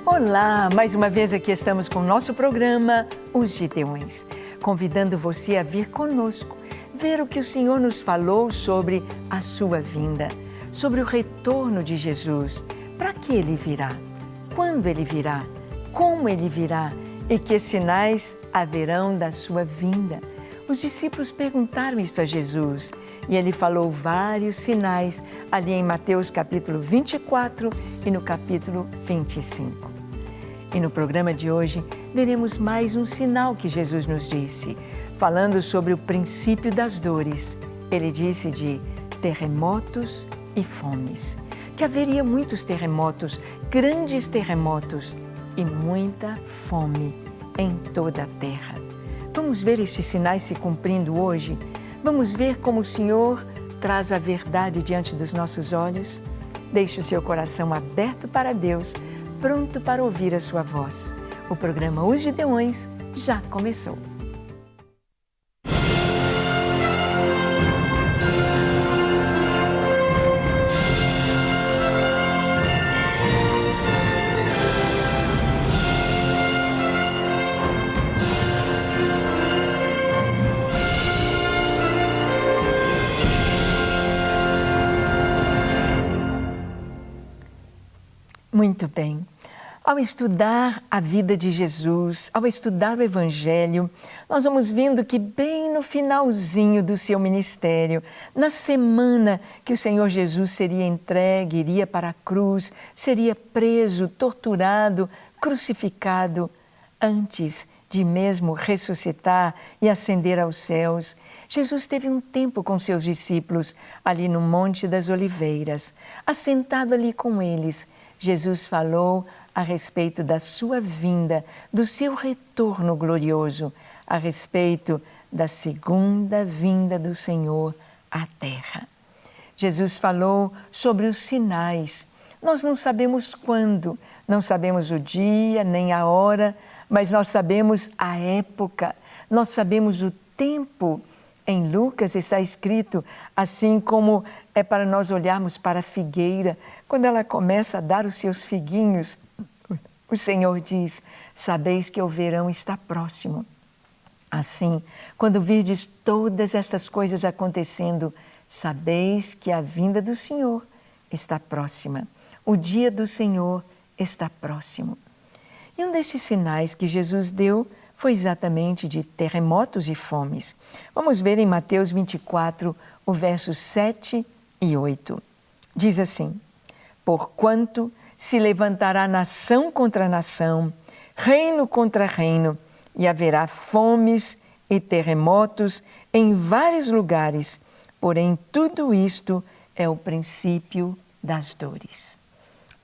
Olá, mais uma vez aqui estamos com o nosso programa Os Gideões, convidando você a vir conosco, ver o que o Senhor nos falou sobre a sua vinda, sobre o retorno de Jesus, para que Ele virá, quando Ele virá, como Ele virá e que sinais haverão da sua vinda. Os discípulos perguntaram isto a Jesus e Ele falou vários sinais ali em Mateus capítulo 24 e no capítulo 25. E no programa de hoje veremos mais um sinal que Jesus nos disse, falando sobre o princípio das dores. Ele disse de terremotos e fomes, que haveria muitos terremotos, grandes terremotos e muita fome em toda a terra. Vamos ver estes sinais se cumprindo hoje? Vamos ver como o Senhor traz a verdade diante dos nossos olhos? Deixe o seu coração aberto para Deus, pronto para ouvir a sua voz. O programa Os Gideões já começou. Muito bem. Ao estudar a vida de Jesus, ao estudar o Evangelho, nós vamos vendo que bem no finalzinho do seu ministério, na semana que o Senhor Jesus seria entregue, iria para a cruz, seria preso, torturado, crucificado, antes de mesmo ressuscitar e ascender aos céus, Jesus teve um tempo com seus discípulos ali no Monte das Oliveiras, assentado ali com eles. Jesus falou a respeito da sua vinda, do seu retorno glorioso, a respeito da segunda vinda do Senhor à terra. Jesus falou sobre os sinais. Nós não sabemos quando, não sabemos o dia nem a hora, mas nós sabemos a época, nós sabemos o tempo. Em Lucas está escrito, assim como é para nós olharmos para a figueira, quando ela começa a dar os seus figuinhos, o Senhor diz, sabeis que o verão está próximo. Assim, quando virdes todas estas coisas acontecendo, sabeis que a vinda do Senhor está próxima. O dia do Senhor está próximo. E um destes sinais que Jesus deu foi exatamente de terremotos e fomes. Vamos ver em Mateus 24, o verso 7 e 8. Diz assim, porquanto se levantará nação contra nação, reino contra reino, e haverá fomes e terremotos em vários lugares, porém tudo isto é o princípio das dores.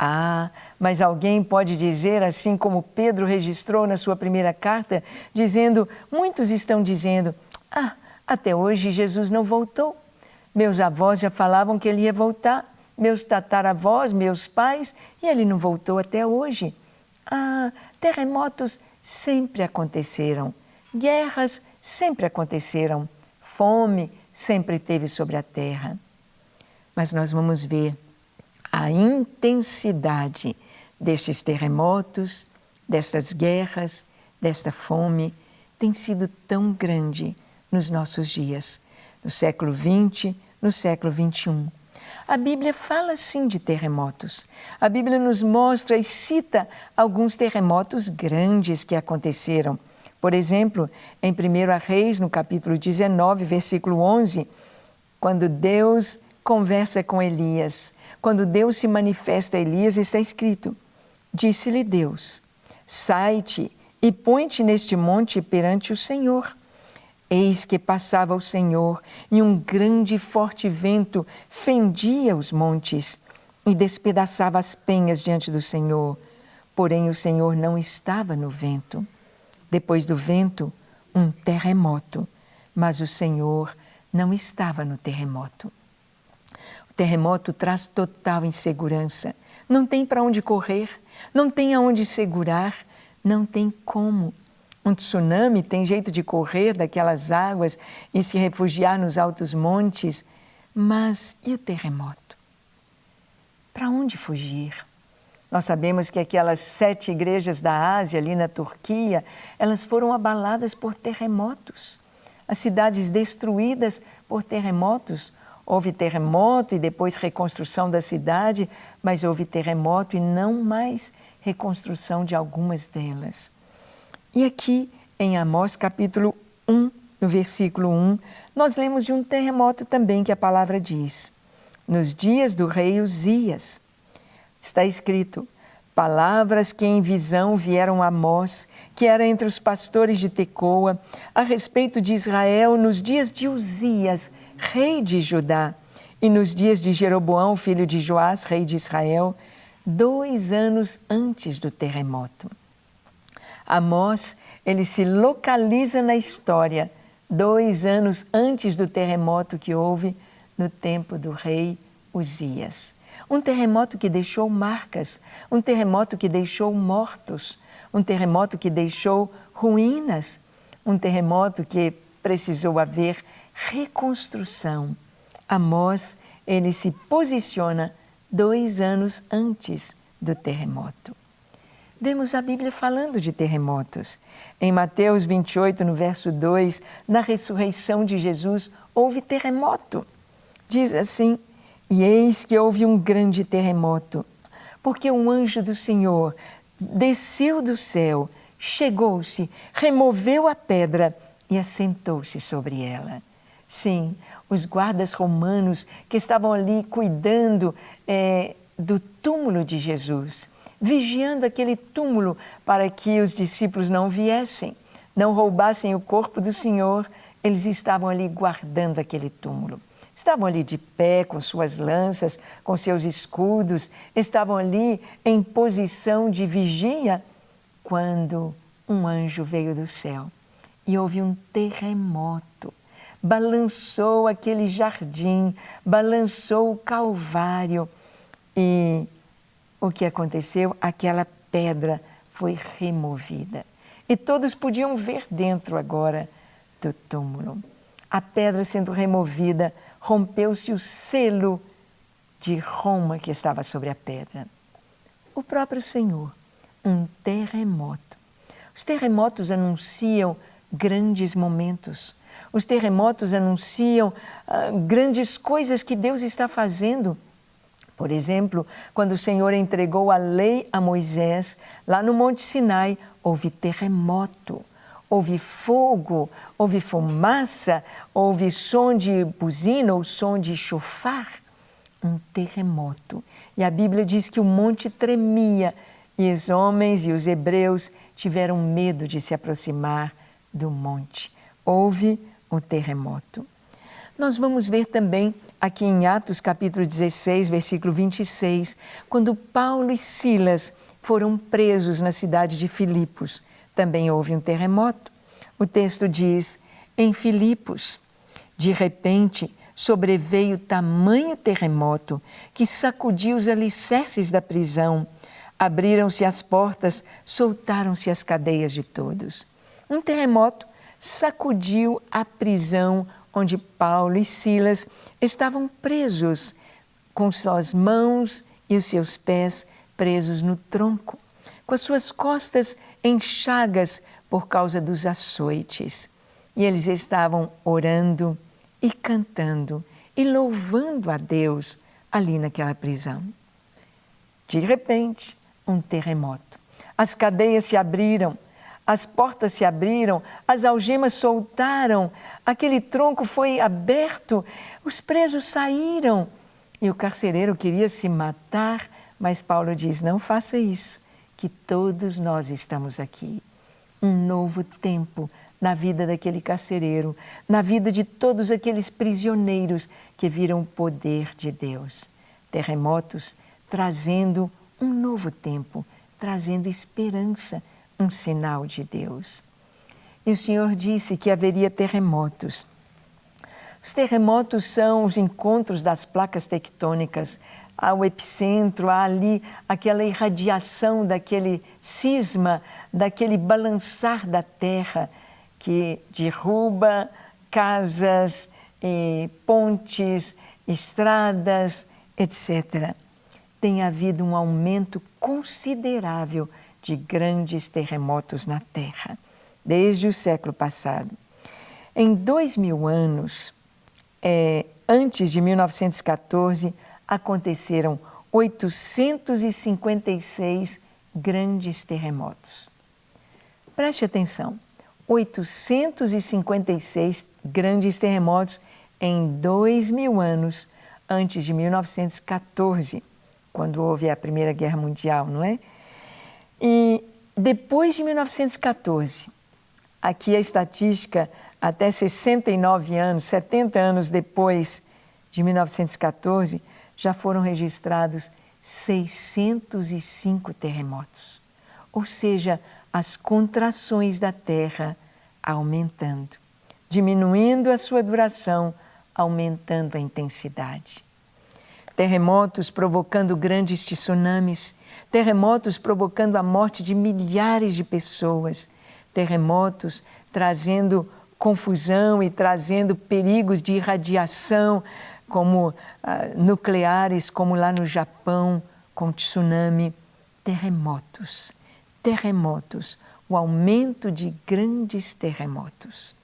Ah, mas alguém pode dizer, assim como Pedro registrou na sua primeira carta, dizendo, muitos estão dizendo, até hoje Jesus não voltou. Meus avós já falavam que ele ia voltar, meus tataravós, meus pais, e ele não voltou até hoje. Terremotos sempre aconteceram, guerras sempre aconteceram, fome sempre teve sobre a terra. Mas nós vamos ver a intensidade destes terremotos, destas guerras, desta fome, tem sido tão grande nos nossos dias, no século XX, no século XXI. A Bíblia fala sim de terremotos. A Bíblia nos mostra e cita alguns terremotos grandes que aconteceram. Por exemplo, em 1 Reis, no capítulo 19, versículo 11, quando Deus conversa com Elias. Quando Deus se manifesta a Elias, está escrito, disse-lhe Deus, sai-te e põe-te neste monte perante o Senhor. Eis que passava o Senhor e um grande e forte vento fendia os montes e despedaçava as penhas diante do Senhor. Porém o Senhor não estava no vento. Depois do vento, um terremoto, mas o Senhor não estava no terremoto. O terremoto traz total insegurança. Não tem para onde correr, não tem aonde segurar, não tem como. Um tsunami tem jeito de correr daquelas águas e se refugiar nos altos montes, mas e o terremoto? Para onde fugir? Nós sabemos que aquelas 7 igrejas da Ásia, ali na Turquia, elas foram abaladas por terremotos. As cidades destruídas por terremotos. Houve terremoto e depois reconstrução da cidade, mas houve terremoto e não mais reconstrução de algumas delas. E aqui em Amós capítulo 1, no versículo 1, nós lemos de um terremoto também que a palavra diz. Nos dias do rei Uzias, está escrito, palavras que em visão vieram a Amós, que era entre os pastores de Tecoa, a respeito de Israel nos dias de Uzias, rei de Judá, e nos dias de Jeroboão, filho de Joás, rei de Israel, 2 anos antes do terremoto. Amós, ele se localiza na história 2 anos antes do terremoto que houve no tempo do rei Uzias. Um terremoto que deixou marcas, um terremoto que deixou mortos, um terremoto que deixou ruínas, um terremoto que precisou haver reconstrução. Amós, ele se posiciona 2 anos antes do terremoto. Vemos a Bíblia falando de terremotos. Em Mateus 28, no verso 2, na ressurreição de Jesus, houve terremoto. Diz assim, e eis que houve um grande terremoto, porque um anjo do Senhor desceu do céu, chegou-se, removeu a pedra e assentou-se sobre ela. Sim, os guardas romanos que estavam ali cuidando do túmulo de Jesus, vigiando aquele túmulo para que os discípulos não viessem, não roubassem o corpo do Senhor, eles estavam ali guardando aquele túmulo. Estavam ali de pé, com suas lanças, com seus escudos, estavam ali em posição de vigia, quando um anjo veio do céu e houve um terremoto. Balançou aquele jardim, balançou o Calvário e o que aconteceu? Aquela pedra foi removida. E todos podiam ver dentro agora do túmulo. A pedra sendo removida, rompeu-se o selo de Roma que estava sobre a pedra. O próprio Senhor, um terremoto. Os terremotos anunciam grandes momentos. Os terremotos anunciam grandes coisas que Deus está fazendo. Por exemplo, quando o Senhor entregou a lei a Moisés, lá no Monte Sinai, houve terremoto. Houve fogo, houve fumaça, houve som de buzina ou som de chofar, um terremoto. E a Bíblia diz que o monte tremia e os homens e os hebreus tiveram medo de se aproximar do monte. Houve um terremoto. Nós vamos ver também aqui em Atos capítulo 16, versículo 26, quando Paulo e Silas foram presos na cidade de Filipos. Também houve um terremoto. O texto diz, em Filipos, de repente sobreveio tamanho terremoto que sacudiu os alicerces da prisão. Abriram-se as portas, soltaram-se as cadeias de todos. Um terremoto sacudiu a prisão onde Paulo e Silas estavam presos, com suas mãos e os seus pés presos no tronco, com as suas costas em chagas por causa dos açoites. E eles estavam orando e cantando e louvando a Deus ali naquela prisão. De repente, um terremoto. As cadeias se abriram, as portas se abriram, as algemas soltaram, aquele tronco foi aberto, os presos saíram. E o carcereiro queria se matar, mas Paulo diz, não faça isso, que todos nós estamos aqui. Um novo tempo na vida daquele carcereiro, na vida de todos aqueles prisioneiros que viram o poder de Deus. Terremotos trazendo um novo tempo, trazendo esperança, um sinal de Deus. E o Senhor disse que haveria terremotos. Os terremotos são os encontros das placas tectônicas. Há o epicentro, há ali aquela irradiação daquele cisma, daquele balançar da terra que derruba casas, pontes, estradas, etc. Tem havido um aumento considerável de grandes terremotos na Terra, desde o século passado. Em 2000 anos, antes de 1914, aconteceram 856 grandes terremotos. Preste atenção, 856 grandes terremotos em 2000 anos antes de 1914, quando houve a Primeira Guerra Mundial, não é? E depois de 1914, aqui a estatística até 69 anos, 70 anos depois de 1914, já foram registrados 605 terremotos. Ou seja, as contrações da Terra aumentando, diminuindo a sua duração, aumentando a intensidade. Terremotos provocando grandes tsunamis, terremotos provocando a morte de milhares de pessoas, terremotos trazendo confusão e trazendo perigos de irradiação, como nucleares, como lá no Japão, com tsunami. Terremotos, o aumento de grandes terremotos.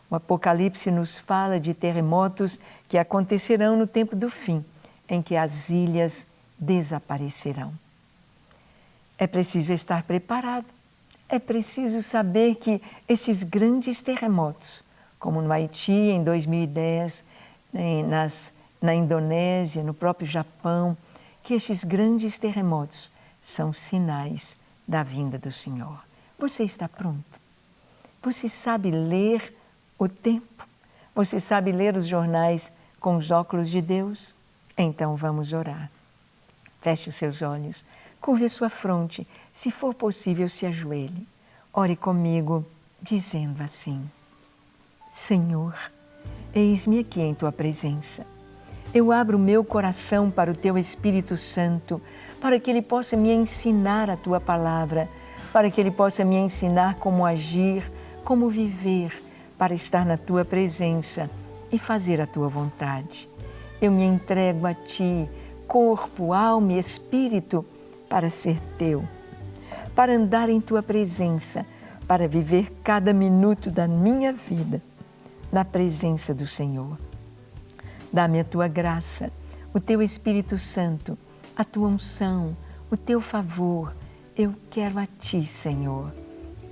O Apocalipse nos fala de terremotos que acontecerão no tempo do fim, em que as ilhas desaparecerão. É preciso estar preparado, é preciso saber que estes grandes terremotos, como no Haiti em 2010, na Indonésia, no próprio Japão, que estes grandes terremotos são sinais da vinda do Senhor. Você está pronto? Você sabe ler o tempo? Você sabe ler os jornais com os óculos de Deus? Então vamos orar. Feche os seus olhos, curve a sua fronte, se for possível, se ajoelhe. Ore comigo, dizendo assim: Senhor, eis-me aqui em Tua presença. Eu abro o meu coração para o Teu Espírito Santo, para que Ele possa me ensinar a Tua palavra, para que Ele possa me ensinar como agir, como viver, para estar na Tua presença e fazer a Tua vontade. Eu me entrego a Ti, corpo, alma e espírito, para ser Teu, para andar em Tua presença, para viver cada minuto da minha vida na presença do Senhor. Dá-me a Tua graça, o Teu Espírito Santo, a Tua unção, o Teu favor. Eu quero a Ti, Senhor.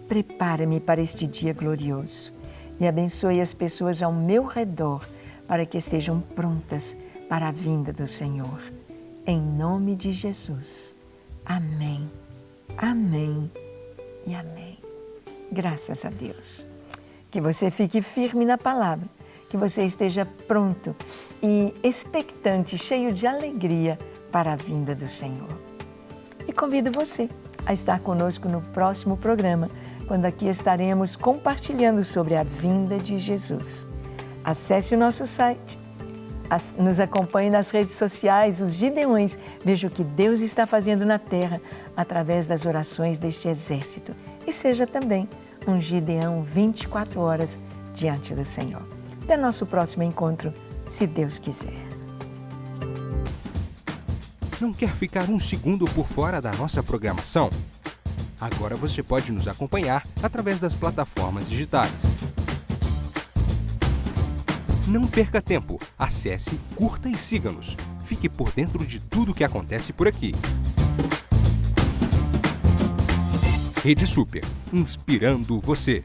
Prepara-me para este dia glorioso e abençoe as pessoas ao meu redor para que estejam prontas para a vinda do Senhor. Em nome de Jesus. Amém, amém e amém. Graças a Deus. Que você fique firme na palavra, que você esteja pronto e expectante, cheio de alegria para a vinda do Senhor. E convido você a estar conosco no próximo programa, quando aqui estaremos compartilhando sobre a vinda de Jesus. Acesse o nosso site, nos acompanhe nas redes sociais, os Gideões. Veja o que Deus está fazendo na terra através das orações deste exército. E seja também um Gideão 24 horas diante do Senhor. Até nosso próximo encontro, se Deus quiser. Não quer ficar um segundo por fora da nossa programação? Agora você pode nos acompanhar através das plataformas digitais. Não perca tempo, acesse, curta e siga-nos. Fique por dentro de tudo o que acontece por aqui. Rede Super, inspirando você.